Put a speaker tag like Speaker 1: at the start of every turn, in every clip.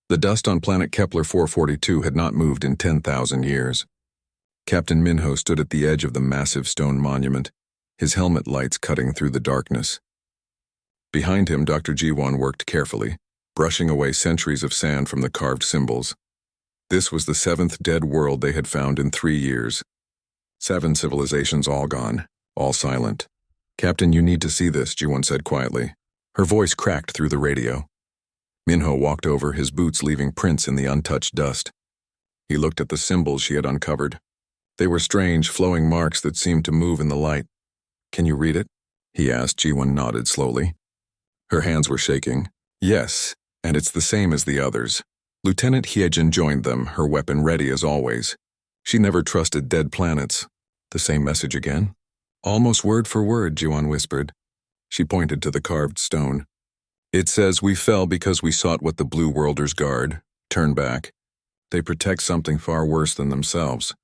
Speaker 1: The dust on planet Kepler 442 had not moved in 10,000 years. Captain Minho stood at the edge of the massive stone monument, his helmet lights cutting through the darkness. Behind him, Dr. Jiwan worked carefully, brushing away centuries of sand from the carved symbols. This was the 7th dead world they had found in 3 years. 7 civilizations all gone, all silent. "Captain, you need to see this," Jiwan said quietly. Her voice cracked through the radio. Minho walked over, his boots leaving prints in the untouched dust. He looked at the symbols she had uncovered. They were strange, flowing marks that seemed to move in the light. "Can you read it?" he asked. Jiwan nodded slowly. Her hands were shaking. "Yes, and it's the same as the others." Lieutenant Hyejin joined them, her weapon ready as always. She never trusted dead planets. "The same message again?" "Almost word for word," Jiwan whispered. She pointed to the carved stone. "It says, 'We fell because we sought what the Blue Worlders guard. Turn back. They protect something far worse than themselves.'"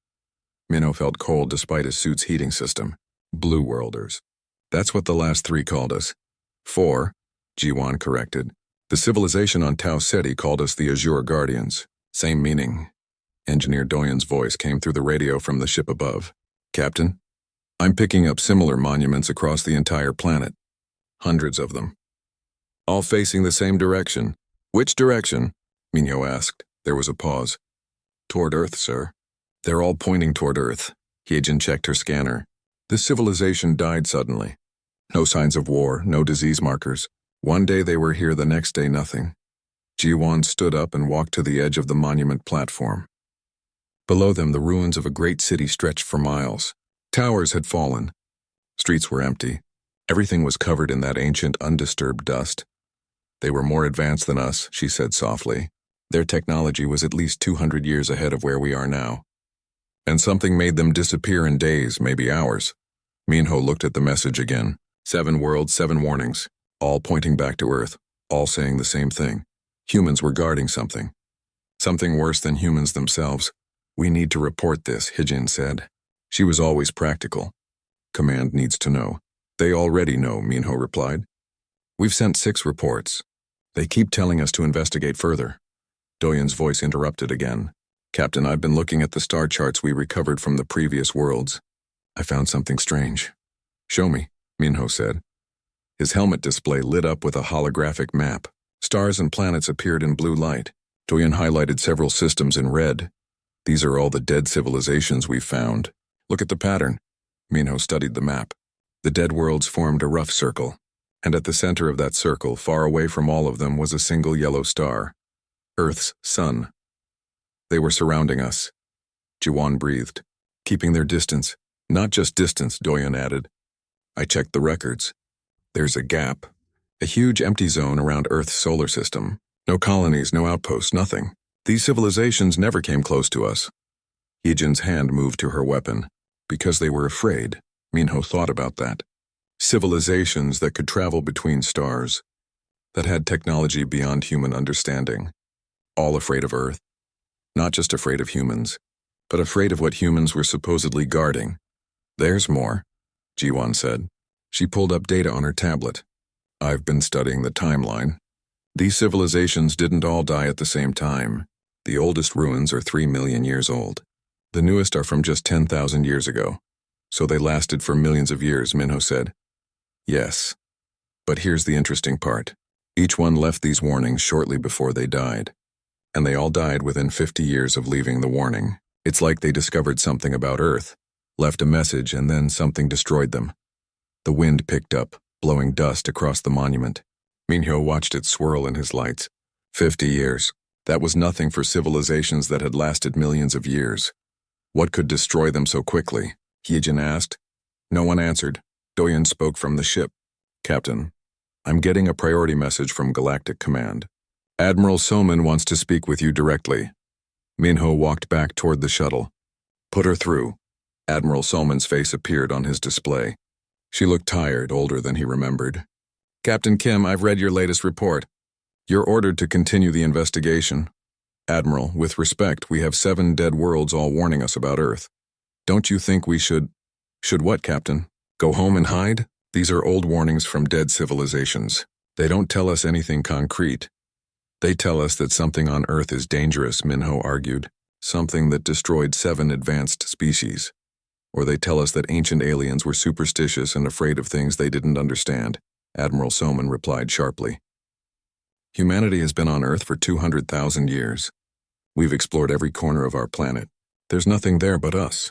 Speaker 1: Minho felt cold despite his suit's heating system. Blue Worlders. That's what the last 3 called us. 4, Jiwan corrected. The civilization on Tau Ceti called us the Azure Guardians. Same meaning. Engineer Doyen's voice came through the radio from the ship above. "Captain, I'm picking up similar monuments across the entire planet. Hundreds of them. All facing the same direction." "Which direction?" Minho asked. There was a pause. "Toward Earth, sir." "They're all pointing toward Earth." Hyejin checked her scanner. This civilization died suddenly. No signs of war, no disease markers. One day they were here, the next day nothing. Jiwan stood up and walked to the edge of the monument platform. Below them, the ruins of a great city stretched for miles. Towers had fallen. Streets were empty. Everything was covered in that ancient, undisturbed dust. "They were more advanced than us," she said softly. "Their technology was at least 200 years ahead of where we are now. And something made them disappear in days, maybe hours." Minho looked at the message again. 7 worlds, 7 warnings, all pointing back to Earth, all saying the same thing. Humans were guarding something. Something worse than humans themselves. "We need to report this," Hyejin said. She was always practical. "Command needs to know." "They already know," Minho replied. "We've sent 6 reports. They keep telling us to investigate further." Doyen's voice interrupted again. "Captain, I've been looking at the star charts we recovered from the previous worlds. I found something strange." "Show me," Minho said. His helmet display lit up with a holographic map. Stars and planets appeared in blue light. Doyen highlighted several systems in red. "These are all the dead civilizations we've found. Look at the pattern." Minho studied the map. The dead worlds formed a rough circle, and at the center of that circle, far away from all of them, was a single yellow star. Earth's sun. They were surrounding us. Jiwan breathed, keeping their distance. "Not just distance," Doyen added. "I checked the records. There's a gap, a huge empty zone around Earth's solar system. No colonies, no outposts, nothing. These civilizations never came close to us." Hyejin's hand moved to her weapon. "Because they were afraid." Minho thought about that. Civilizations that could travel between stars, that had technology beyond human understanding. All afraid of Earth. Not just afraid of humans, but afraid of what humans were supposedly guarding. "There's more," Jiwan said. She pulled up data on her tablet. "I've been studying the timeline. These civilizations didn't all die at the same time. The oldest ruins are 3 million years old. The newest are from just 10,000 years ago. So they lasted for millions of years," Minho said. "Yes. But here's the interesting part. Each one left these warnings shortly before they died. And they all died within 50 years of leaving the warning. It's like they discovered something about Earth, left a message, and then something destroyed them." The wind picked up, blowing dust across the monument. Minho watched it swirl in his lights. 50 years. That was nothing for civilizations that had lasted millions of years. What could destroy them so quickly? Hyejin asked. No one answered. Doyen spoke from the ship. "Captain, I'm getting a priority message from Galactic Command. Admiral Soman wants to speak with you directly." Minho walked back toward the shuttle. "Put her through." Admiral Soman's face appeared on his display. She looked tired, older than he remembered. "Captain Kim, I've read your latest report. You're ordered to continue the investigation. Admiral, with respect, we have 7 dead worlds all warning us about Earth. Don't you think we should..." "Should what, Captain? Go home and hide? These are old warnings from dead civilizations. They don't tell us anything concrete. They tell us that something on Earth is dangerous, Minho argued. Something that destroyed 7 advanced species. Or they tell us that ancient aliens were superstitious and afraid of things they didn't understand, Admiral Soman replied sharply. Humanity has been on Earth for 200,000 years. We've explored every corner of our planet. There's nothing there but us.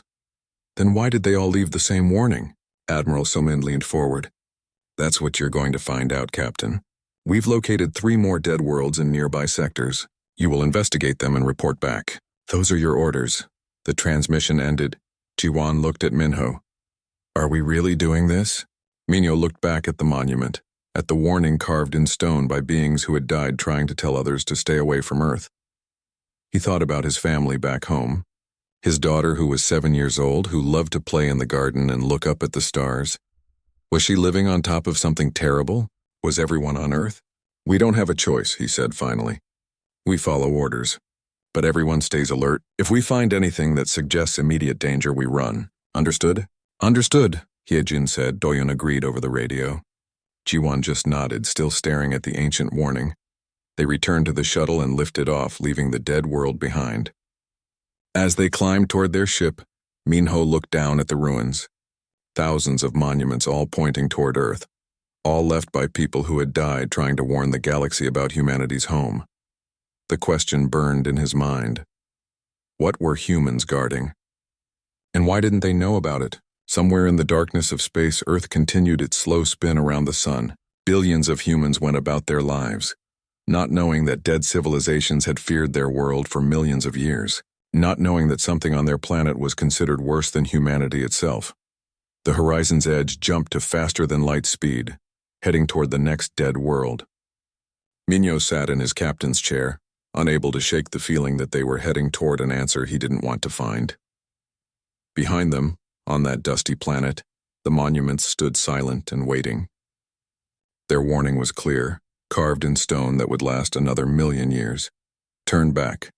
Speaker 1: Then why did they all leave the same warning? Admiral Soman leaned forward. That's what you're going to find out, Captain. We've located 3 more dead worlds in nearby sectors. You will investigate them and report back. Those are your orders. The transmission ended. Jiwan looked at Minho. Are we really doing this? Minho looked back at the monument, at the warning carved in stone by beings who had died trying to tell others to stay away from Earth. He thought about his family back home. His daughter, who was 7 years old, who loved to play in the garden and look up at the stars. Was she living on top of something terrible? Was everyone on Earth? We don't have a choice, he said finally. We follow orders. But everyone stays alert. If we find anything that suggests immediate danger, we run. Understood? Understood, Hyejin said. Doyun agreed over the radio. Jiwan just nodded, still staring at the ancient warning. They returned to the shuttle and lifted off, leaving the dead world behind. As they climbed toward their ship, Minho looked down at the ruins. Thousands of monuments all pointing toward Earth, all left by people who had died trying to warn the galaxy about humanity's home. The question burned in his mind. What were humans guarding? And why didn't they know about it? Somewhere in the darkness of space, Earth continued its slow spin around the sun. Billions of humans went about their lives, not knowing that dead civilizations had feared their world for millions of years, not knowing that something on their planet was considered worse than humanity itself. The horizon's edge jumped to faster-than-light speed, heading toward the next dead world. Minho sat in his captain's chair, unable to shake the feeling that they were heading toward an answer he didn't want to find. Behind them, on that dusty planet, the monuments stood silent and waiting. Their warning was clear, carved in stone that would last another 1,000,000 years. Turn back.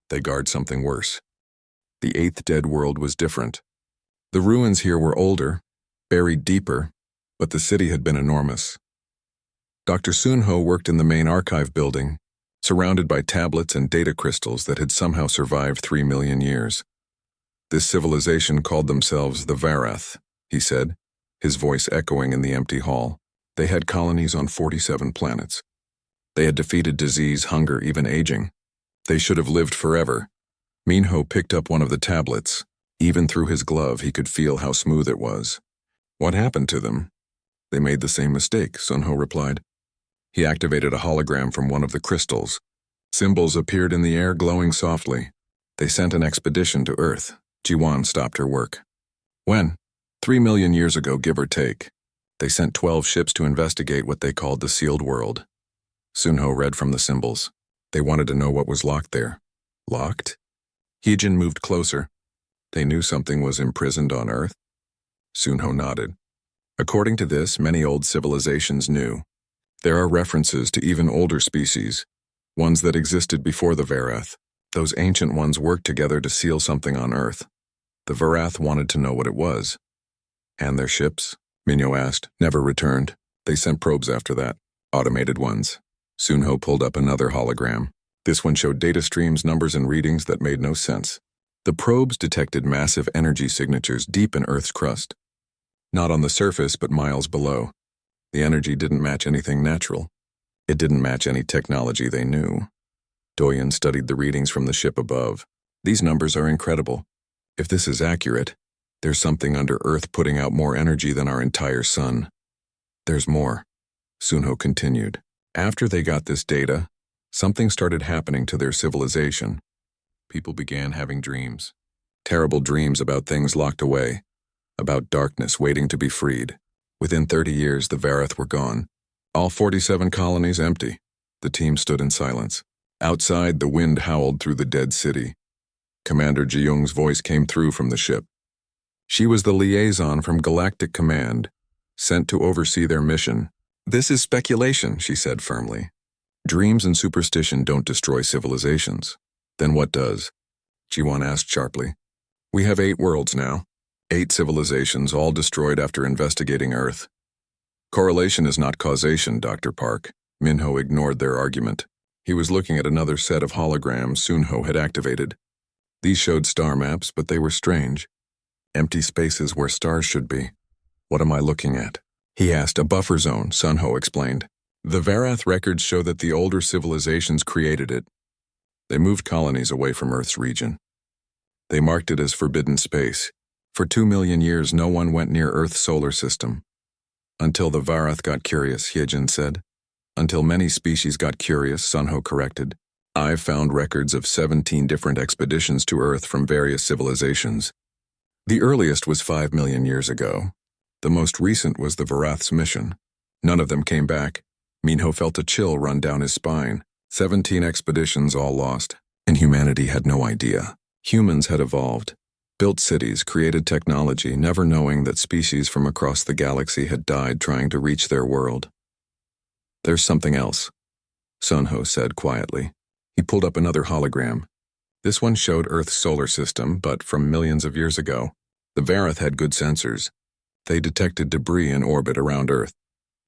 Speaker 1: They guard something worse. The 8th dead world was different. The ruins here were older, buried deeper, but the city had been enormous. Dr. Sunho worked in the main archive building, surrounded by tablets and data crystals that had somehow survived 3,000,000 years. This civilization called themselves the Varath, he said, his voice echoing in the empty hall. They had colonies on 47 planets. They had defeated disease, hunger, even aging. They should have lived forever. Minho picked up one of the tablets. Even through his glove, he could feel how smooth it was. What happened to them? They made the same mistake, Sunho replied. He activated a hologram from one of the crystals. Symbols appeared in the air, glowing softly. They sent an expedition to Earth. Jiwan stopped her work. When? 3,000,000 years ago, give or take. They sent 12 ships to investigate what they called the Sealed World. Sunho read from the symbols. They wanted to know what was locked there. Locked? Hyejin moved closer. They knew something was imprisoned on Earth? Sunho nodded. According to this, many old civilizations knew. There are references to even older species, ones that existed before the Varath. Those ancient ones worked together to seal something on Earth. The Varath wanted to know what it was. And their ships? Minho asked. Never returned. They sent probes after that. Automated ones. Sunho pulled up another hologram. This one showed data streams, numbers, and readings that made no sense. The probes detected massive energy signatures deep in Earth's crust. Not on the surface, but miles below. The energy didn't match anything natural. It didn't match any technology they knew. Doyen studied the readings from the ship above. These numbers are incredible. If this is accurate, there's something under Earth putting out more energy than our entire sun. There's more, Sunho continued. After they got this data, something started happening to their civilization. People began having dreams. Terrible dreams about things locked away, about darkness waiting to be freed. Within 30 years, the Varath were gone. All 47 colonies empty. The team stood in silence. Outside, the wind howled through the dead city. Commander Ji-young's voice came through from the ship. She was the liaison from Galactic Command, sent to oversee their mission. This is speculation, she said firmly. Dreams and superstition don't destroy civilizations. Then what does? Ji-won asked sharply. We have 8 worlds now. 8 civilizations, all destroyed after investigating Earth. Correlation is not causation, Dr. Park. Minho ignored their argument. He was looking at another set of holograms Sunho had activated. These showed star maps, but they were strange. Empty spaces where stars should be. What am I looking at? He asked. A buffer zone, Sunho explained. The Varath records show that the older civilizations created it. They moved colonies away from Earth's region. They marked it as forbidden space. For 2 million years, no one went near Earth's solar system. Until the Varath got curious, Hyejin said. Until many species got curious, Sunho corrected. I've found records of 17 different expeditions to Earth from various civilizations. The earliest was 5 million years ago. The most recent was the Varath's mission. None of them came back. Minho felt a chill run down his spine. 17 expeditions, all lost. And humanity had no idea. Humans had evolved, built cities, created technology, never knowing that species from across the galaxy had died trying to reach their world. There's something else, Sunho said quietly. He pulled up another hologram. This one showed Earth's solar system, but from millions of years ago. The Varath had good sensors. They detected debris in orbit around Earth.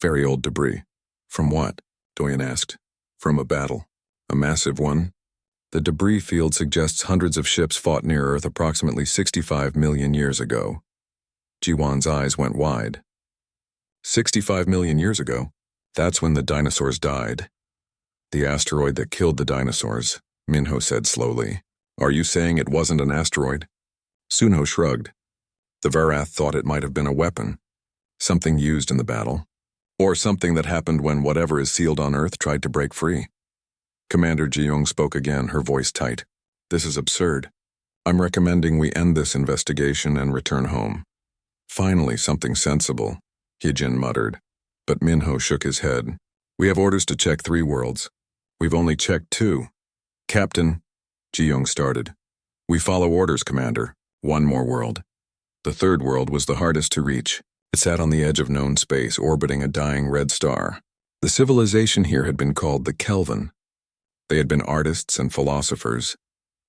Speaker 1: Very old debris. From what? Doyen asked. From a battle. A massive one. The debris field suggests hundreds of ships fought near Earth approximately 65 million years ago. Jiwan's eyes went wide. 65 million years ago? That's when the dinosaurs died. The asteroid that killed the dinosaurs, Minho said slowly. Are you saying it wasn't an asteroid? Sunho shrugged. The Varath thought it might have been a weapon. Something used in the battle. Or something that happened when whatever is sealed on Earth tried to break free. Commander Ji-young spoke again, her voice tight. This is absurd. I'm recommending we end this investigation and return home. Finally, something sensible, Hyejin muttered. But Minho shook his head. We have orders to check 3 worlds. We've only checked 2. Captain, Ji-young started. We follow orders, Commander. 1 more world. The 3rd world was the hardest to reach. It sat on the edge of known space, orbiting a dying red star. The civilization here had been called the Kelvin. They had been artists and philosophers,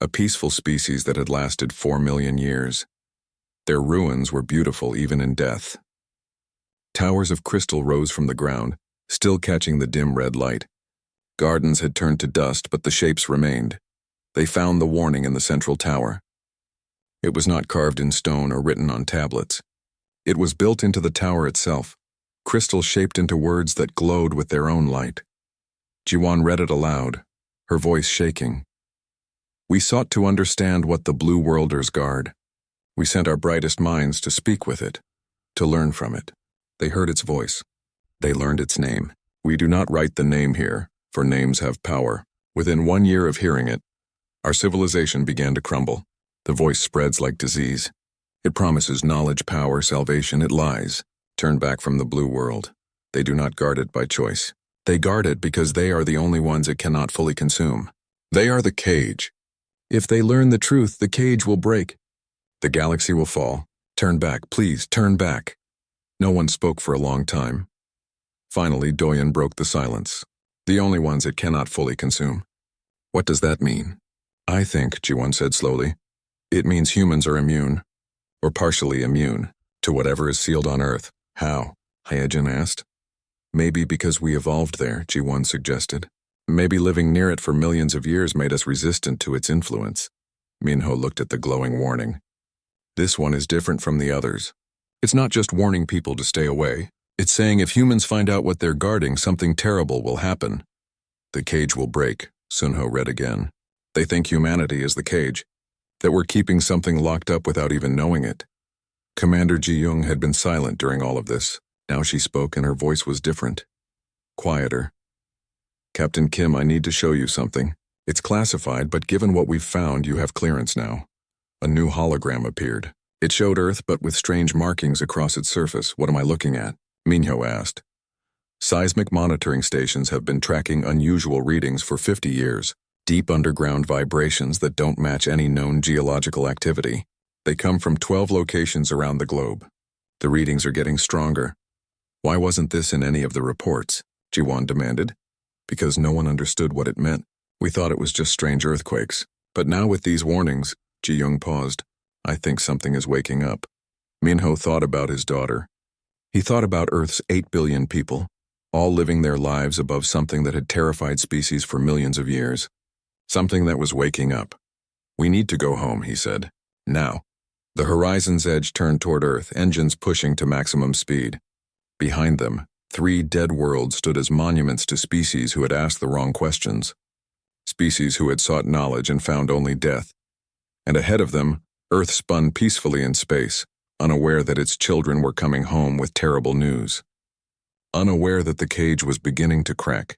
Speaker 1: a peaceful species that had lasted 4 million years. Their ruins were beautiful even in death. Towers of crystal rose from the ground, still catching the dim red light. Gardens had turned to dust, but the shapes remained. They found the warning in the central tower. It was not carved in stone or written on tablets. It was built into the tower itself, crystal shaped into words that glowed with their own light. Jiwan read it aloud, her voice shaking. We sought to understand what the Blue Worlders guard. We sent our brightest minds to speak with it, to learn from it. They heard its voice. They learned its name. We do not write the name here, for names have power. Within 1 year of hearing it, our civilization began to crumble. The voice spreads like disease. It promises knowledge, power, salvation. It lies. Turn back from the blue world. They do not guard it by choice. They guard it because they are the only ones it cannot fully consume. They are the cage. If they learn the truth, the cage will break. The galaxy will fall. Turn back, please, turn back. No one spoke for a long time. Finally, Doyen broke the silence. The only ones it cannot fully consume. What does that mean? I think, Ji-won said slowly, it means humans are immune, or partially immune, to whatever is sealed on Earth. How? Hyejin asked. Maybe because we evolved there, Ji-won suggested. Maybe living near it for millions of years made us resistant to its influence. Minho looked at the glowing warning. This one is different from the others. It's not just warning people to stay away. It's saying if humans find out what they're guarding, something terrible will happen. The cage will break, Sunho read again. They think humanity is the cage, that we're keeping something locked up without even knowing it. Commander Ji-young had been silent during all of this. Now she spoke and her voice was different. Quieter. Captain Kim, I need to show you something. It's classified, but given what we've found, you have clearance now. A new hologram appeared. It showed Earth, but with strange markings across its surface. What am I looking at? Minho asked. Seismic monitoring stations have been tracking unusual readings for 50 years. Deep underground vibrations that don't match any known geological activity. They come from 12 locations around the globe. The readings are getting stronger. Why wasn't this in any of the reports? Ji-won demanded. Because no one understood what it meant. We thought it was just strange earthquakes. But now with these warnings, Ji-young paused. I think something is waking up. Minho thought about his daughter. He thought about Earth's 8 billion people. all living their lives above something that had terrified species for millions of years. Something that was waking up. "We need to go home," he said. "Now." The horizon's edge turned toward Earth, engines pushing to maximum speed. Behind them, 3 dead worlds stood as monuments to species who had asked the wrong questions. Species who had sought knowledge and found only death. And ahead of them, Earth spun peacefully in space, unaware that its children were coming home with terrible news. Unaware that the cage was beginning to crack.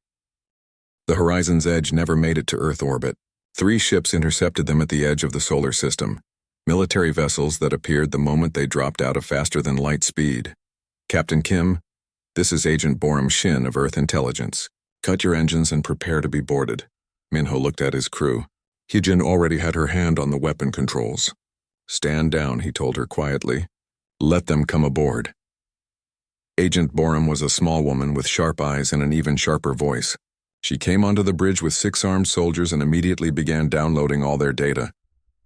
Speaker 1: The horizon's edge never made it to Earth orbit. 3 ships intercepted them at the edge of the solar system. Military vessels that appeared the moment they dropped out of faster-than-light speed. "Captain Kim, this is Agent Boram Shin of Earth Intelligence. Cut your engines and prepare to be boarded." Minho looked at his crew. Hyejin already had her hand on the weapon controls. "Stand down," he told her quietly. "Let them come aboard." Agent Boram was a small woman with sharp eyes and an even sharper voice. She came onto the bridge with 6 armed soldiers and immediately began downloading all their data.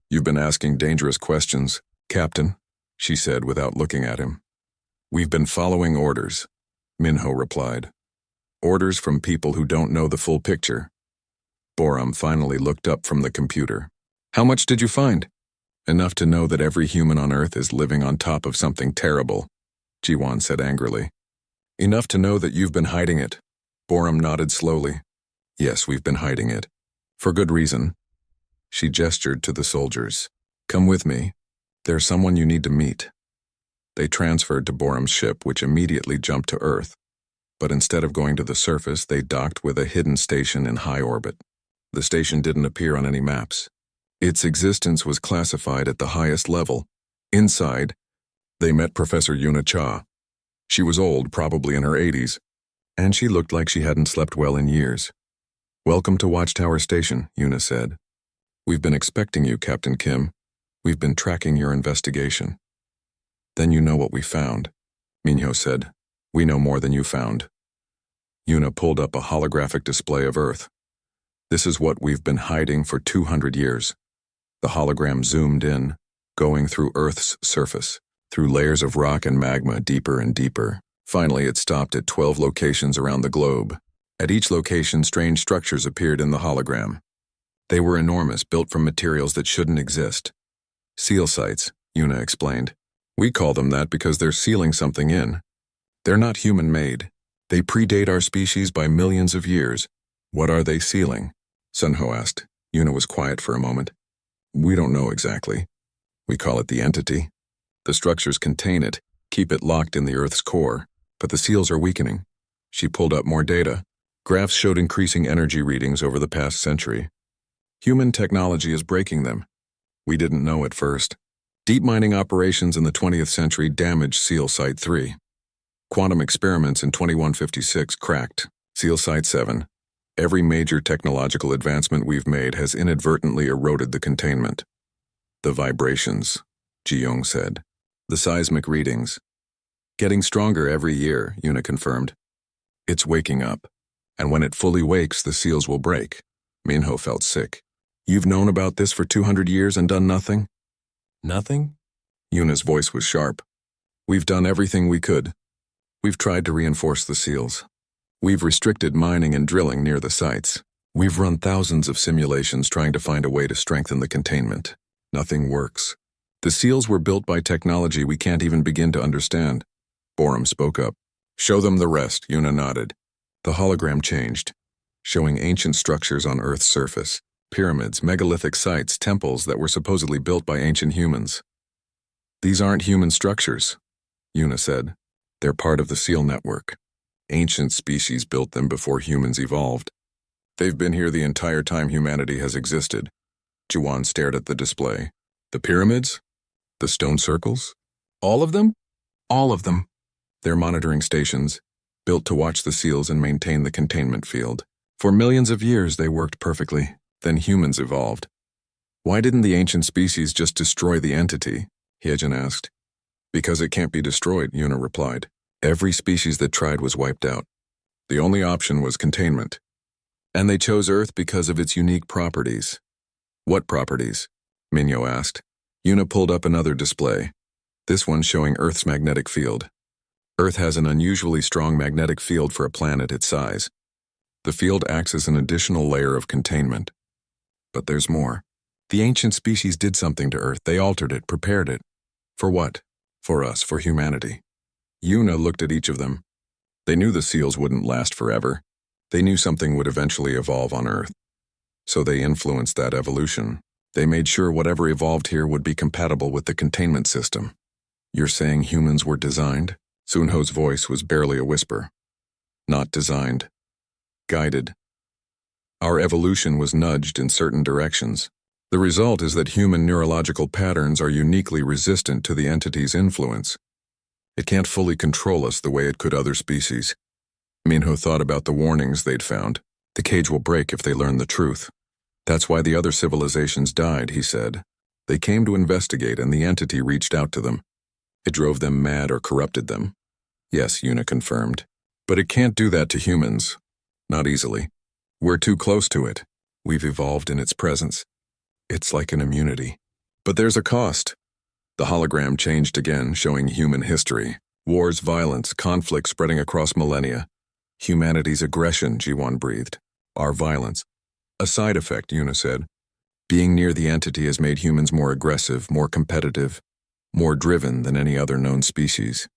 Speaker 1: "You've been asking dangerous questions, Captain," she said without looking at him. "We've been following orders," Minho replied. "Orders from people who don't know the full picture." Boram finally looked up from the computer. "How much did you find?" "Enough to know that every human on Earth is living on top of something terrible," Jiwan said angrily. "Enough to know that you've been hiding it." Boram nodded slowly. "Yes, we've been hiding it. For good reason." She gestured to the soldiers. "Come with me. There's someone you need to meet." They transferred to Boram's ship, which immediately jumped to Earth. But instead of going to the surface, they docked with a hidden station in high orbit. The station didn't appear on any maps. Its existence was classified at the highest level. Inside, they met Professor Yuna Cha. She was old, probably in her 80s, and she looked like she hadn't slept well in years. "Welcome to Watchtower Station," Yuna said. "We've been expecting you, Captain Kim. We've been tracking your investigation." "Then you know what we found," Minho said. "We know more than you found." Yuna pulled up a holographic display of Earth. "This is what we've been hiding for 200 years. The hologram zoomed in, going through Earth's surface, through layers of rock and magma deeper and deeper. Finally, it stopped at 12 locations around the globe. At each location, strange structures appeared in the hologram. They were enormous, built from materials that shouldn't exist. "Seal sites," Yuna explained. "We call them that because they're sealing something in. They're not human-made. They predate our species by millions of years." "What are they sealing?" Sunho asked. Yuna was quiet for a moment. "We don't know exactly. We call it the entity. The structures contain it, keep it locked in the Earth's core, but the seals are weakening." She pulled up more data. Graphs showed increasing energy readings over the past century. Human technology is breaking them. We didn't know at first. Deep mining operations in the 20th century damaged Seal Site 3. Quantum experiments in 2156 cracked Seal Site 7. Every major technological advancement we've made has inadvertently eroded the containment. "The vibrations," Ji-young said. "The seismic readings. Getting stronger every year," Yuna confirmed. "It's waking up. And when it fully wakes, the seals will break." Minho felt sick. "You've known about this for 200 years and done nothing?" "Nothing?" Yuna's voice was sharp. "We've done everything we could. We've tried to reinforce the seals. We've restricted mining and drilling near the sites. We've run thousands of simulations trying to find a way to strengthen the containment. Nothing works. The seals were built by technology we can't even begin to understand." Boram spoke up. "Show them the rest," Yuna nodded. The hologram changed, showing ancient structures on Earth's surface. Pyramids, megalithic sites, temples that were supposedly built by ancient humans. "These aren't human structures," Yuna said. "They're part of the seal network. Ancient species built them before humans evolved. They've been here the entire time humanity has existed." Jiwan stared at the display. "The pyramids? The stone circles? All of them?" "All of them. They're monitoring stations, built to watch the seals and maintain the containment field. For millions of years they worked perfectly. Then humans evolved." "Why didn't the ancient species just destroy the entity?" Hyejin asked. "Because it can't be destroyed," Yuna replied. "Every species that tried was wiped out. The only option was containment. And they chose Earth because of its unique properties." "What properties?" Minho asked. Yuna pulled up another display, this one showing Earth's magnetic field. Earth has an unusually strong magnetic field for a planet its size. The field acts as an additional layer of containment. But there's more. The ancient species did something to Earth. They altered it, prepared it. For what? For us, for humanity. Yuna looked at each of them. They knew the seals wouldn't last forever. They knew something would eventually evolve on Earth. So they influenced that evolution. They made sure whatever evolved here would be compatible with the containment system. You're saying humans were designed? Sunho's voice was barely a whisper. Not designed. Guided. Our evolution was nudged in certain directions. The result is that human neurological patterns are uniquely resistant to the entity's influence. It can't fully control us the way it could other species. Minho thought about the warnings they'd found. The cage will break if they learn the truth. That's why the other civilizations died, he said. They came to investigate and the entity reached out to them. It drove them mad or corrupted them. Yes, Yuna confirmed. But it can't do that to humans. Not easily. We're too close to it. We've evolved in its presence. It's like an immunity. But there's a cost. The hologram changed again, showing human history. Wars, violence, conflict spreading across millennia. Humanity's aggression, Jiwan breathed. Our violence. A side effect, Yuna said. Being near the entity has made humans more aggressive, more competitive, more driven than any other known species.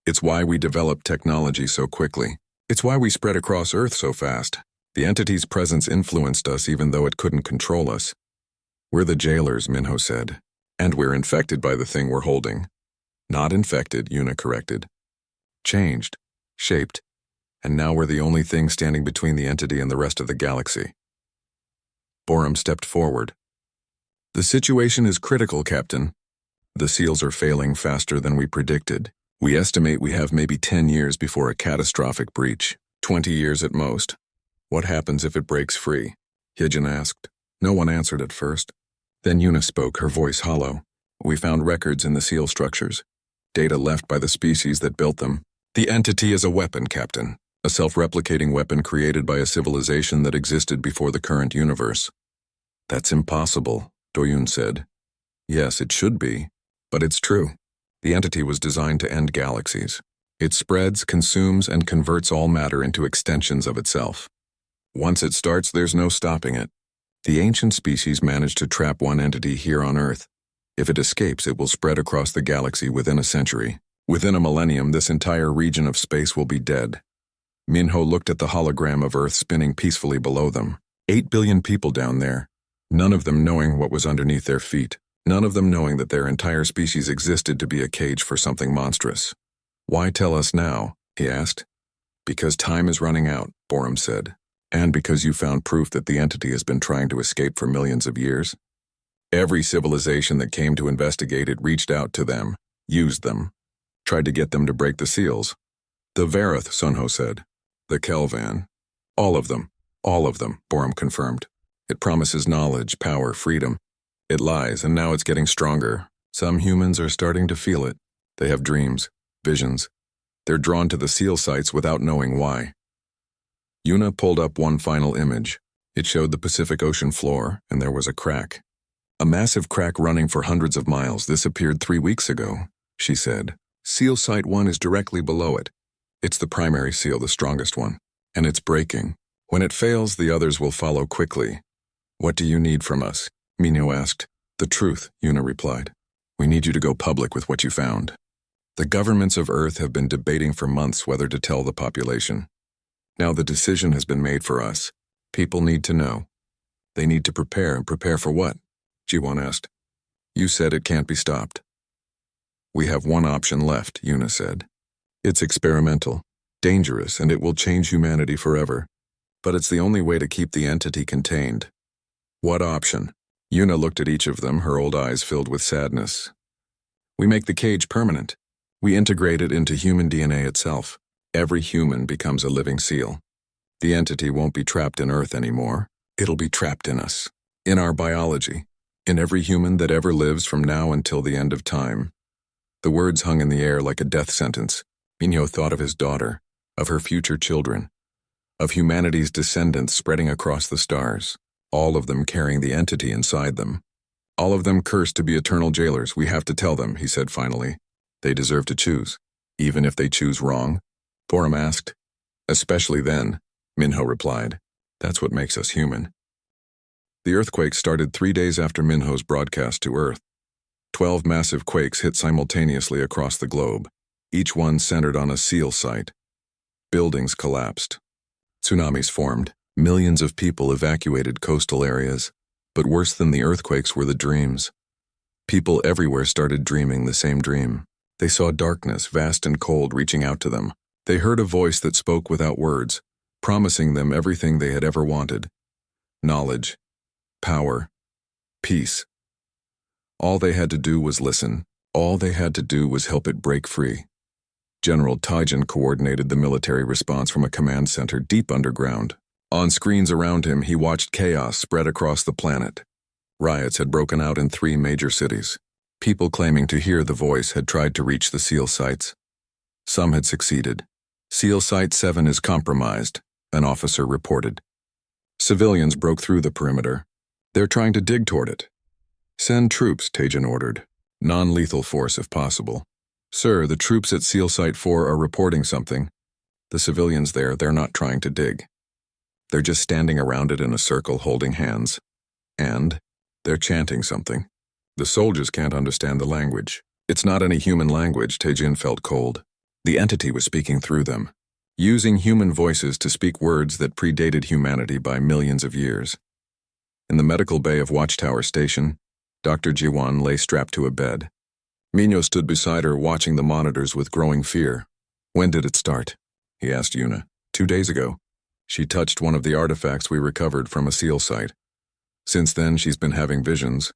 Speaker 1: It's why we developed technology so quickly. It's why we spread across Earth so fast. The entity's presence influenced us even though it couldn't control us. We're the jailers, Minho said. And we're infected by the thing we're holding. Not infected, Yuna corrected. Changed. Shaped. And now we're the only thing standing between the entity and the rest of the galaxy. Borum stepped forward. The situation is critical, Captain. The seals are failing faster than we predicted. We estimate we have maybe 10 years before a catastrophic breach. 20 years at most. What happens if it breaks free? Hyjin asked. No one answered at first. Then Yuna spoke, her voice hollow. We found records in the seal structures. Data left by the species that built them. The entity is a weapon, Captain. A self-replicating weapon created by a civilization that existed before the current universe. That's impossible, Doyun said. Yes, it should be. But it's true. The entity was designed to end galaxies. It spreads, consumes, and converts all matter into extensions of itself. Once it starts, there's no stopping it. The ancient species managed to trap one entity here on Earth. If it escapes, it will spread across the galaxy within a century. Within a millennium, this entire region of space will be dead. Minho looked at the hologram of Earth spinning peacefully below them. 8 billion people down there. None of them knowing what was underneath their feet. None of them knowing that their entire species existed to be a cage for something monstrous. Why tell us now? He asked. Because time is running out, Borum said. And because you found proof that the entity has been trying to escape for millions of years. Every civilization that came to investigate it reached out to them, used them, tried to get them to break the seals. The Vareth, Sunho said. The Kelvan. All of them, Borum confirmed. It promises knowledge, power, freedom. It lies, and now it's getting stronger. Some humans are starting to feel it. They have dreams, visions. They're drawn to the seal sites without knowing why. Yuna pulled up one final image. It showed the Pacific Ocean floor, and there was a crack. A massive crack running for hundreds of miles. This appeared 3 weeks ago, she said. Seal Site 1 is directly below it. It's the primary seal, the strongest one. And it's breaking. When it fails, the others will follow quickly. What do you need from us? Minho asked. The truth, Yuna replied. We need you to go public with what you found. The governments of Earth have been debating for months whether to tell the population. Now the decision has been made for us. People need to know. They need to prepare, and prepare for what? Jiwon asked. You said it can't be stopped. We have one option left, Yuna said. It's experimental, dangerous, and it will change humanity forever. But it's the only way to keep the entity contained. What option? Yuna looked at each of them, her old eyes filled with sadness. We make the cage permanent. We integrate it into human DNA itself. Every human becomes a living seal. The entity won't be trapped in Earth anymore. It'll be trapped in us, in our biology, in every human that ever lives from now until the end of time. The words hung in the air like a death sentence. Minho thought of his daughter, of her future children, of humanity's descendants spreading across the stars, all of them carrying the entity inside them. All of them cursed to be eternal jailers. We have to tell them, he said finally. They deserve to choose. Even if they choose wrong? Borum asked. Especially then, Minho replied. That's what makes us human. The earthquake started 3 days after Minho's broadcast to Earth. 12 massive quakes hit simultaneously across the globe, each one centered on a seal site. Buildings collapsed. Tsunamis formed. Millions of people evacuated coastal areas. But worse than the earthquakes were the dreams. People everywhere started dreaming the same dream. They saw darkness, vast and cold, reaching out to them. They heard a voice that spoke without words, promising them everything they had ever wanted. Knowledge, power, peace. All they had to do was listen. All they had to do was help it break free. General Taijin coordinated the military response from a command center deep underground. On screens around him, he watched chaos spread across the planet. Riots had broken out in 3 major cities. People claiming to hear the voice had tried to reach the seal sites. Some had succeeded. Seal Site 7 is compromised, an officer reported. Civilians broke through the perimeter. They're trying to dig toward it. Send troops, Taijin ordered. Non-lethal force if possible. Sir, the troops at Seal Site 4 are reporting something. The civilians there, they're not trying to dig. They're just standing around it in a circle holding hands. And they're chanting something. The soldiers can't understand the language. It's not any human language, Taijin felt cold. The entity was speaking through them, using human voices to speak words that predated humanity by millions of years. In the medical bay of Watchtower Station, Dr. Jiwan lay strapped to a bed. Minho stood beside her, watching the monitors with growing fear. When did it start? He asked Yuna. 2 days ago. She touched one of the artifacts we recovered from a seal site. Since then, she's been having visions.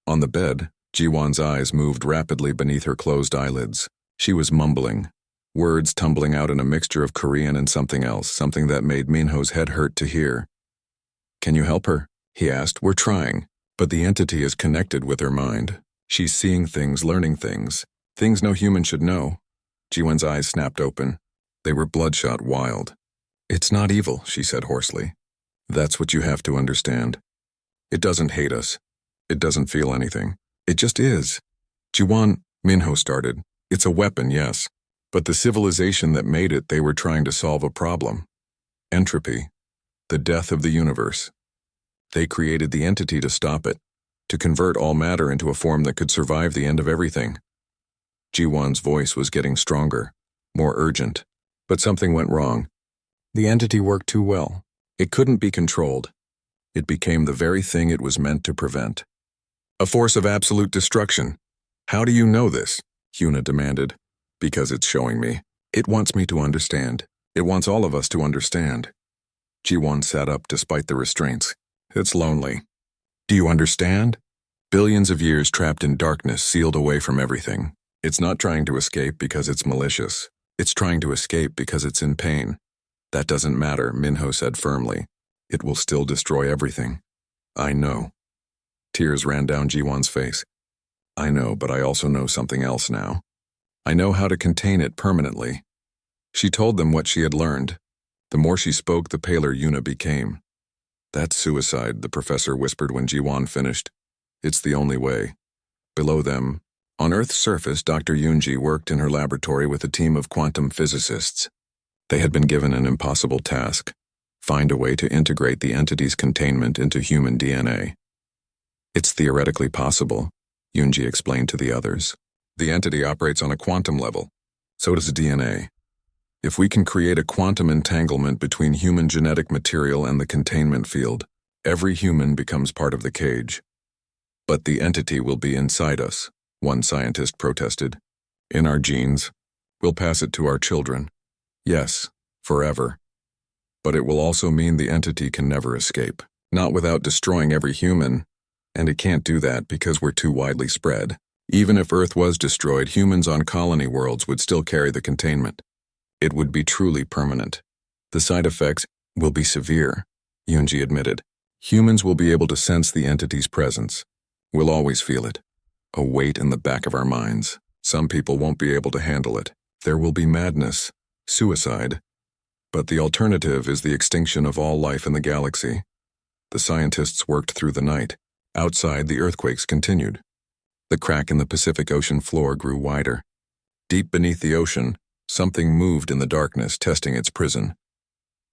Speaker 1: On the bed, Jiwan's eyes moved rapidly beneath her closed eyelids. She was mumbling, words tumbling out in a mixture of Korean and something else, something that made Minho's head hurt to hear. Can you help her? He asked. We're trying, but the entity is connected with her mind. She's seeing things, learning things no human should know. Jiwan's eyes snapped open. They were bloodshot, wild. It's not evil, she said hoarsely. That's what you have to understand. It doesn't hate us. It doesn't feel anything. It just is. Jiwan, Minho started. It's a weapon, yes. But the civilization that made it, they were trying to solve a problem. Entropy. The death of the universe. They created the entity to stop it, to convert all matter into a form that could survive the end of everything. Jiwan's voice was getting stronger, more urgent. But something went wrong. The entity worked too well. It couldn't be controlled. It became the very thing it was meant to prevent. A force of absolute destruction. How do you know this? Yuna demanded. Because it's showing me. It wants me to understand. It wants all of us to understand. Jiwan sat up despite the restraints. It's lonely. Do you understand? Billions of years trapped in darkness, sealed away from everything. It's not trying to escape because it's malicious. It's trying to escape because it's in pain. That doesn't matter, Minho said firmly. It will still destroy everything. I know. Tears ran down Jiwan's face. I know, but I also know something else now. I know how to contain it permanently. She told them what she had learned. The more she spoke, the paler Yuna became. That's suicide, the professor whispered when Jiwan finished. It's the only way. Below them, on Earth's surface, Dr. Yunji worked in her laboratory with a team of quantum physicists. They had been given an impossible task: find a way to integrate the entity's containment into human DNA. It's theoretically possible, Yunji explained to the others. The entity operates on a quantum level. So does DNA. If we can create a quantum entanglement between human genetic material and the containment field, every human becomes part of the cage. But the entity will be inside us, one scientist protested. In our genes. We'll pass it to our children. Yes, forever. But it will also mean the entity can never escape, not without destroying every human. And it can't do that because we're too widely spread. Even if Earth was destroyed, humans on colony worlds would still carry the containment. It would be truly permanent. The side effects will be severe, Yunji admitted. Humans will be able to sense the entity's presence. We'll always feel it. A weight in the back of our minds. Some people won't be able to handle it. There will be madness, suicide. But the alternative is the extinction of all life in the galaxy. The scientists worked through the night. Outside, the earthquakes continued. The crack in the Pacific Ocean floor grew wider. Deep beneath the ocean, something moved in the darkness, testing its prison.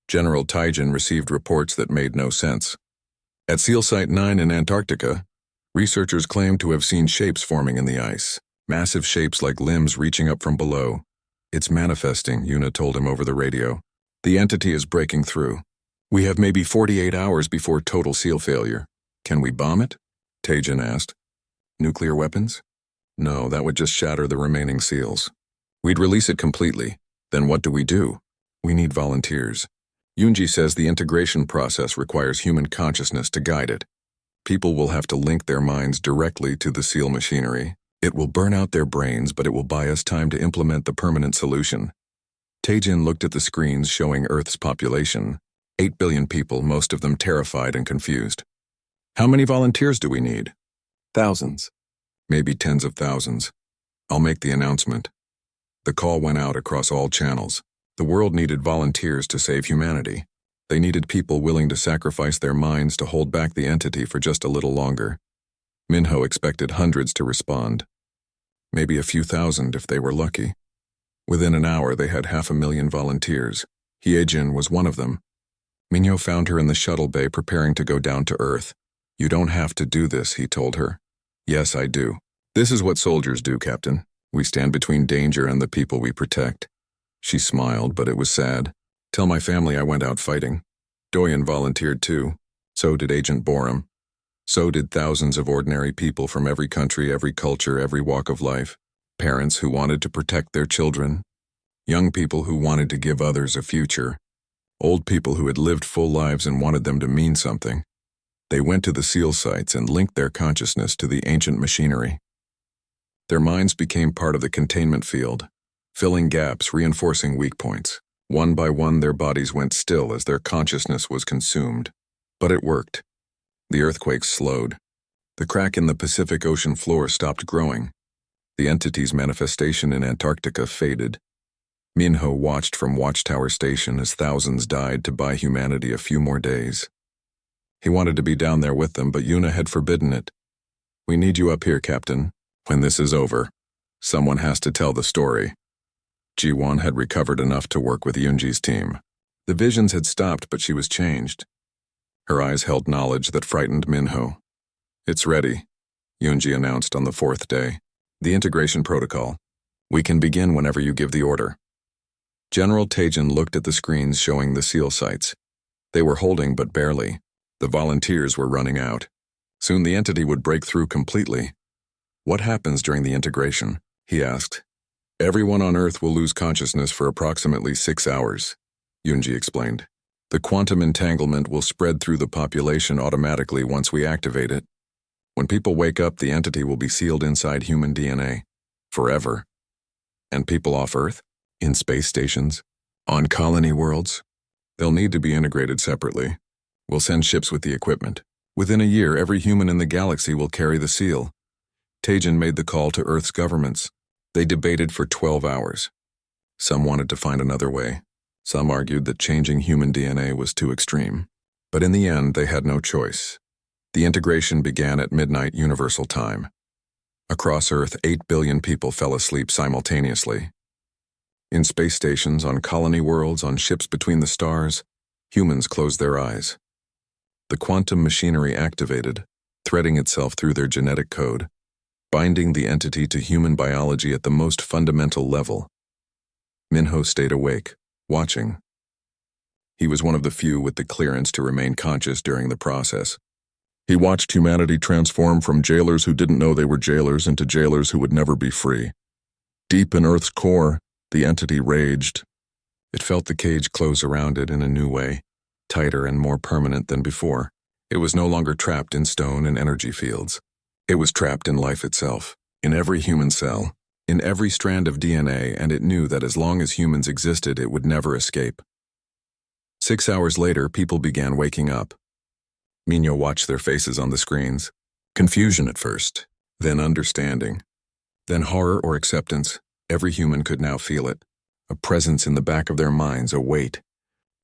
Speaker 1: General Taijin received reports that made no sense. At Seal Site 9 in Antarctica, researchers claimed to have seen shapes forming in the ice, massive shapes like limbs reaching up from below. It's manifesting, Yuna told him over the radio. The entity is breaking through. We have maybe 48 hours before total seal failure. Can we bomb it? Taijin asked. Nuclear weapons? No, that would just shatter the remaining seals. We'd release it completely. Then what do? We need volunteers. Yunji says the integration process requires human consciousness to guide it. People will have to link their minds directly to the seal machinery. It will burn out their brains, but it will buy us time to implement the permanent solution. Taijin looked at the screens showing Earth's population. 8 billion people, most of them terrified and confused. How many volunteers do we need? Thousands. Maybe tens of thousands. I'll make the announcement. The call went out across all channels. The world needed volunteers to save humanity. They needed people willing to sacrifice their minds to hold back the entity for just a little longer. Minho expected hundreds to respond. Maybe a few thousand if they were lucky. Within an hour, they had 500,000 volunteers. Hiejin was one of them. Minho found her in the shuttle bay preparing to go down to Earth. You don't have to do this, he told her. Yes, I do. This is what soldiers do, Captain. We stand between danger and the people we protect. She smiled, but it was sad. Tell my family I went out fighting. Doyen volunteered too. So did Agent Borum. So did thousands of ordinary people from every country, every culture, every walk of life. Parents who wanted to protect their children. Young people who wanted to give others a future. Old people who had lived full lives and wanted them to mean something. They went to the seal sites and linked their consciousness to the ancient machinery. Their minds became part of the containment field, filling gaps, reinforcing weak points. One by one, their bodies went still as their consciousness was consumed. But it worked. The earthquake slowed. The crack in the Pacific Ocean floor stopped growing. The entity's manifestation in Antarctica faded. Minho watched from Watchtower Station as thousands died to buy humanity a few more days. He wanted to be down there with them, but Yuna had forbidden it. We need you up here, Captain. When this is over, someone has to tell the story. Ji-won had recovered enough to work with Yunji's team. The visions had stopped, but she was changed. Her eyes held knowledge that frightened Minho. It's ready, Yunji announced on the 4th day. The integration protocol. We can begin whenever you give the order. General Taijin looked at the screens showing the seal sites. They were holding, but barely. The volunteers were running out. Soon the entity would break through completely. What happens during the integration? He asked. Everyone on Earth will lose consciousness for approximately 6 hours, Yunji explained. The quantum entanglement will spread through the population automatically once we activate it. When people wake up, the entity will be sealed inside human DNA. Forever. And people off Earth? In space stations? On colony worlds? They'll need to be integrated separately. We'll send ships with the equipment. Within a year, every human in the galaxy will carry the seal. Taijin made the call to Earth's governments. They debated for 12 hours. Some wanted to find another way. Some argued that changing human DNA was too extreme. But in the end, they had no choice. The integration began at midnight Universal Time. Across Earth, 8 billion people fell asleep simultaneously. In space stations, on colony worlds, on ships between the stars, humans closed their eyes. The quantum machinery activated, threading itself through their genetic code, binding the entity to human biology at the most fundamental level. Minho stayed awake, watching. He was one of the few with the clearance to remain conscious during the process. He watched humanity transform from jailers who didn't know they were jailers into jailers who would never be free. Deep in Earth's core, the entity raged. It felt the cage close around it in a new way, tighter and more permanent than before. It was no longer trapped in stone and energy fields. It was trapped in life itself, in every human cell, in every strand of DNA, and it knew that as long as humans existed, it would never escape. 6 hours later, people began waking up. Minho watched their faces on the screens. Confusion at first, then understanding, then horror or acceptance. Every human could now feel it. A presence in the back of their minds, a weight.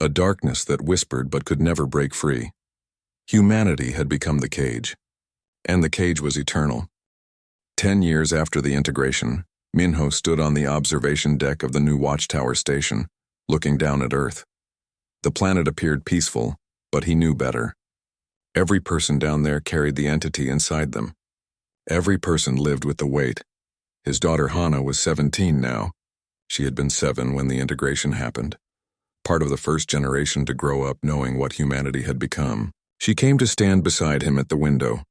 Speaker 1: A darkness that whispered but could never break free. Humanity had become the cage. And the cage was eternal. 10 years after the integration, Minho stood on the observation deck of the new watchtower station, looking down at Earth. The planet appeared peaceful, but he knew better. Every person down there carried the entity inside them. Every person lived with the weight. His daughter Hana was 17 now. She had been 7 when the integration happened. Part of the first generation to grow up knowing what humanity had become. She came to stand beside him at the window.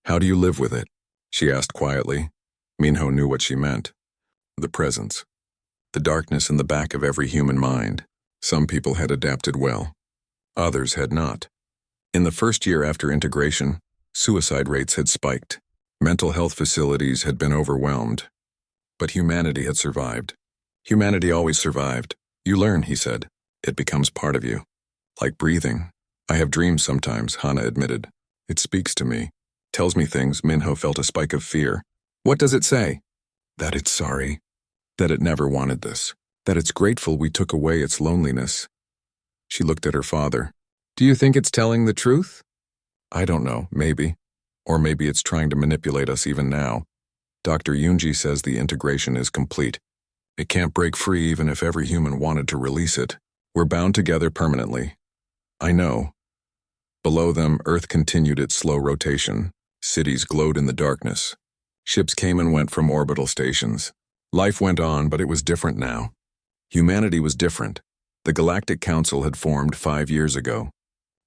Speaker 1: "How do you live with it?" she asked quietly. Minho knew what she meant. The presence. The darkness in the back of every human mind. Some people had adapted well. Others had not. In the first year after integration, suicide rates had spiked. Mental health facilities had been overwhelmed. But humanity had survived. Humanity always survived. "You learn," he said. "It becomes part of you. Like breathing. I have dreams sometimes," Hana admitted. "It speaks to me. Tells me things." Minho felt a spike of fear. "What does it say?" "That it's sorry. That it never wanted this. That it's grateful we took away its loneliness." She looked at her father. "Do you think it's telling the truth?" "I don't know, maybe. Or maybe it's trying to manipulate us even now. Dr. Yunji says the integration is complete. It can't break free even if every human wanted to release it. We're bound together permanently." "I know." Below them, Earth continued its slow rotation. Cities glowed in the darkness. Ships came and went from orbital stations. Life went on, but it was different now. Humanity was different. The Galactic Council had formed 5 years ago.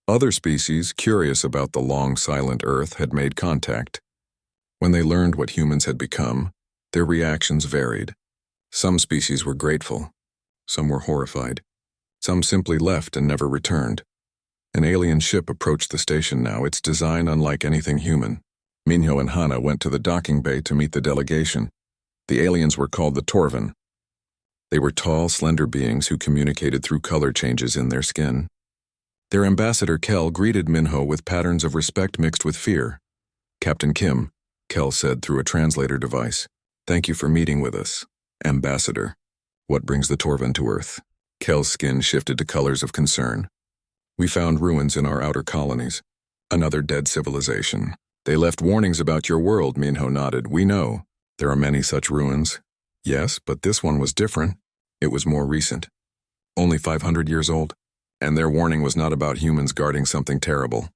Speaker 1: Other species, curious about the long, silent Earth, had made contact. When they learned what humans had become, their reactions varied. Some species were grateful. Some were horrified. Some simply left and never returned. An alien ship approached the station now, its design unlike anything human. Minho and Hana went to the docking bay to meet the delegation. The aliens were called the Torvan. They were tall, slender beings who communicated through color changes in their skin. Their ambassador Kel greeted Minho with patterns of respect mixed with fear. "Captain Kim," Kel said through a translator device. "Thank you for meeting with us, Ambassador. What brings the Torvan to Earth?" Kel's skin shifted to colors of concern. "We found ruins in our outer colonies. Another dead civilization. They left warnings about your world," Minho nodded. "We know. There are many such ruins." "Yes, but this one was different. It was more recent. Only 500 years old. And their warning was not about humans guarding something terrible."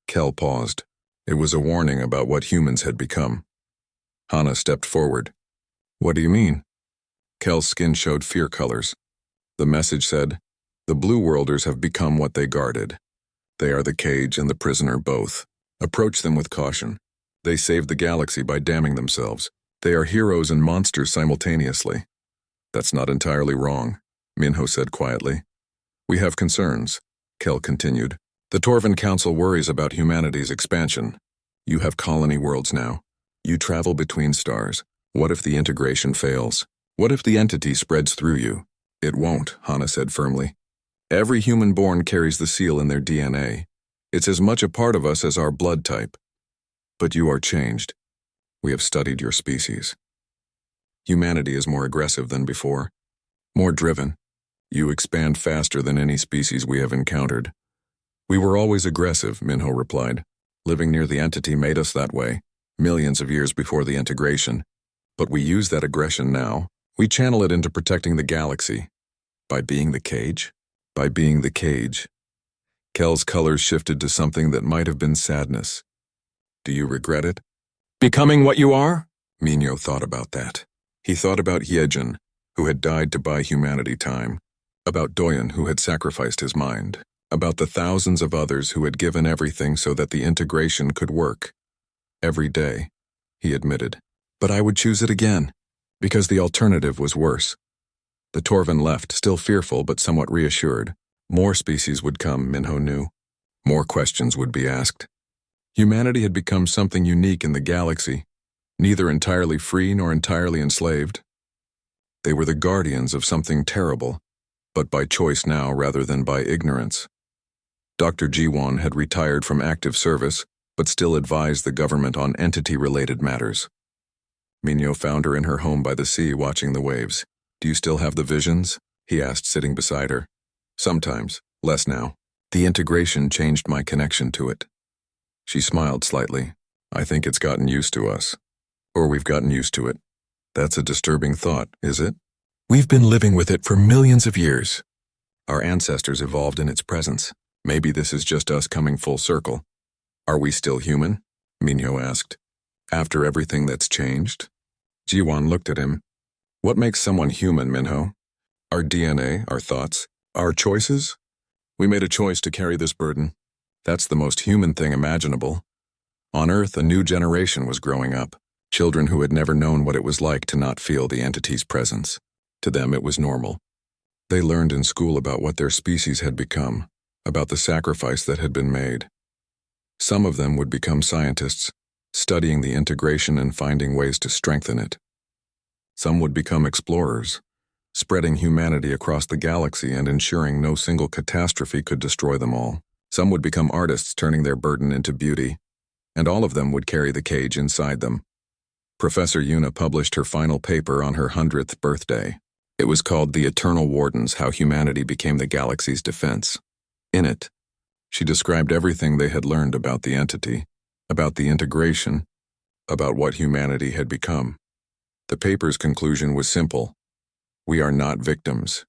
Speaker 1: Kel paused. It was a warning about what humans had become. Hana stepped forward. "What do you mean?" Kel's skin showed fear colors. The message said, "The Blue Worlders have become what they guarded. They are the cage and the prisoner both. Approach them with caution. They saved the galaxy by damning themselves. They are heroes and monsters simultaneously." "That's not entirely wrong," Minho said quietly. "We have concerns," Kel continued. "The Torvan Council worries about humanity's expansion. You have colony worlds now. You travel between stars. What if the integration fails? What if the entity spreads through you?" "It won't," Hana said firmly. "Every human born carries the seal in their DNA. It's as much a part of us as our blood type. But you are changed. We have studied your species. Humanity is more aggressive than before, more driven. You expand faster than any species we have encountered." "We were always aggressive," Minho replied. "Living near the entity made us that way, millions of years before the integration. But we use that aggression now. We channel it into protecting the galaxy." "By being the cage?" "By being the cage." Kel's colors shifted to something that might have been sadness. "Do you regret it?" "Becoming what you are?" Minho thought about that. He thought about Hyejin, who had died to buy humanity time. About Doyen, who had sacrificed his mind. About the thousands of others who had given everything so that the integration could work. "Every day," he admitted. "But I would choose it again, because the alternative was worse." The Torvan left, still fearful but somewhat reassured. More species would come, Minho knew. More questions would be asked. Humanity had become something unique in the galaxy, neither entirely free nor entirely enslaved. They were the guardians of something terrible, but by choice now rather than by ignorance. Dr. Jiwon had retired from active service, but still advised the government on entity-related matters. Minho found her in her home by the sea watching the waves. "Do you still have the visions?" he asked, sitting beside her. "Sometimes, less now. The integration changed my connection to it." She smiled slightly. "I think it's gotten used to us. Or we've gotten used to it. That's a disturbing thought, is it? We've been living with it for millions of years. Our ancestors evolved in its presence. Maybe this is just us coming full circle. Are we still human? Minho asked. After everything that's changed? Jiwan looked at him. What makes someone human, Minho? Our DNA, our thoughts, our choices? We made a choice to carry this burden. That's the most human thing imaginable. On Earth, a new generation was growing up. Children who had never known what it was like to not feel the entity's presence. To them, it was normal. They learned in school about what their species had become, about the sacrifice that had been made. Some of them would become scientists, studying the integration and finding ways to strengthen it. Some would become explorers, spreading humanity across the galaxy and ensuring no single catastrophe could destroy them all. Some would become artists, turning their burden into beauty, and all of them would carry the cage inside them. Professor Yuna published her final paper on her 100th birthday. It was called The Eternal Wardens: How Humanity Became the Galaxy's Defense. In it, she described everything they had learned about the entity, about the integration, about what humanity had become. The paper's conclusion was simple. We are not victims.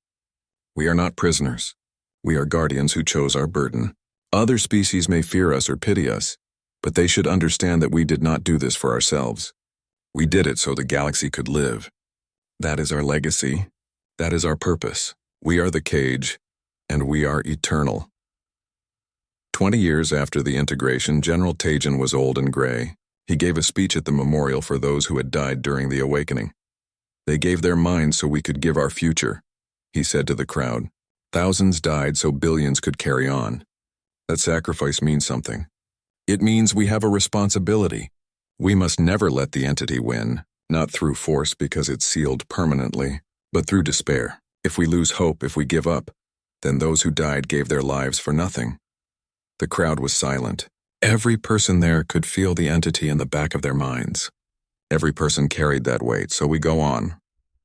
Speaker 1: We are not prisoners. We are guardians who chose our burden. Other species may fear us or pity us, but they should understand that we did not do this for ourselves. We did it so the galaxy could live. That is our legacy. That is our purpose. We are the cage, and we are eternal. 20 years after the integration, General Tajan was old and gray. He gave a speech at the memorial for those who had died during the awakening. They gave their minds so we could give our future, he said to the crowd. Thousands died so billions could carry on. That sacrifice means something. It means we have a responsibility. We must never let the entity win, not through force because it's sealed permanently, but through despair. If we lose hope, if we give up, then those who died gave their lives for nothing. The crowd was silent. Every person there could feel the entity in the back of their minds. Every person carried that weight, so we go on.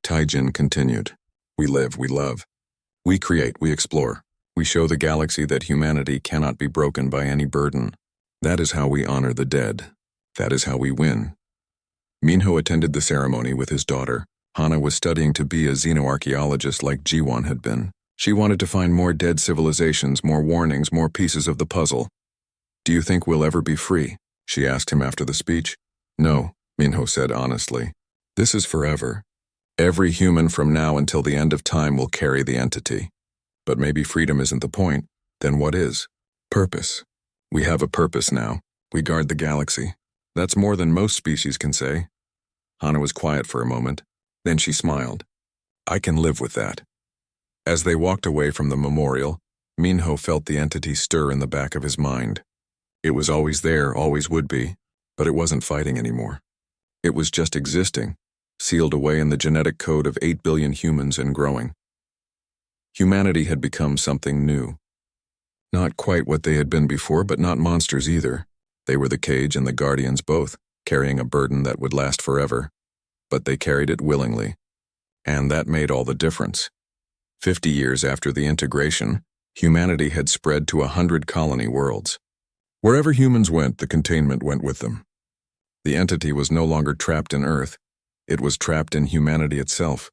Speaker 1: Taijin continued. We live, we love. We create, we explore. We show the galaxy that humanity cannot be broken by any burden. That is how we honor the dead. That is how we win. Minho attended the ceremony with his daughter. Hana was studying to be a xenoarchaeologist like Jiwan had been. She wanted to find more dead civilizations, more warnings, more pieces of the puzzle. Do you think we'll ever be free? She asked him after the speech. No, Minho said honestly. This is forever. Every human from now until the end of time will carry the entity. But maybe freedom isn't the point. Then what is? Purpose. We have a purpose now. We guard the galaxy. That's more than most species can say. Hana was quiet for a moment. Then she smiled. I can live with that. As they walked away from the memorial, Minho felt the entity stir in the back of his mind. It was always there, always would be, but it wasn't fighting anymore. It was just existing, sealed away in the genetic code of 8 billion humans and growing. Humanity had become something new. Not quite what they had been before, but not monsters either. They were the cage and the guardians both, carrying a burden that would last forever. But they carried it willingly. And that made all the difference. 50 years after the integration, humanity had spread to 100 colony worlds. Wherever humans went, the containment went with them. The entity was no longer trapped in Earth. It was trapped in humanity itself.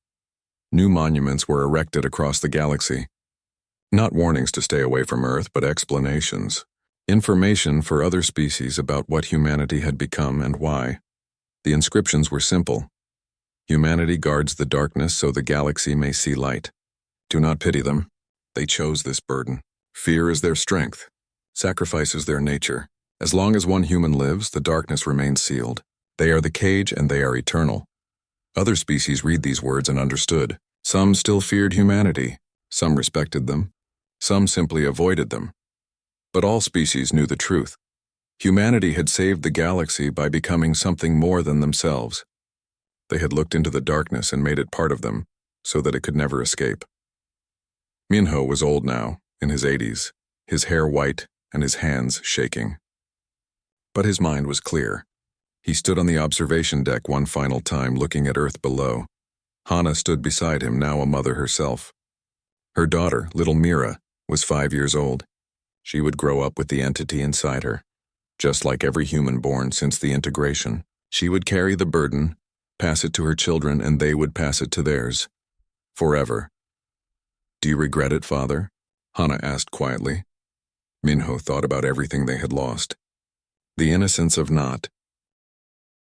Speaker 1: New monuments were erected across the galaxy. Not warnings to stay away from Earth, but explanations. Information for other species about what humanity had become and why. The inscriptions were simple. Humanity guards the darkness so the galaxy may see light. Do not pity them. They chose this burden. Fear is their strength. Sacrifice is their nature. As long as one human lives, the darkness remains sealed. They are the cage and they are eternal. Other species read these words and understood. Some still feared humanity. Some respected them. Some simply avoided them. But all species knew the truth. Humanity had saved the galaxy by becoming something more than themselves. They had looked into the darkness and made it part of them, so that it could never escape. Minho was old now, in his 80s, his hair white and his hands shaking. But his mind was clear. He stood on the observation deck one final time, looking at Earth below. Hana stood beside him, now a mother herself. Her daughter, little Mira, was 5 years old. She would grow up with the entity inside her. Just like every human born since the integration, she would carry the burden, pass it to her children, and they would pass it to theirs. Forever. Do you regret it, Father? Hana asked quietly. Minho thought about everything they had lost. The innocence of not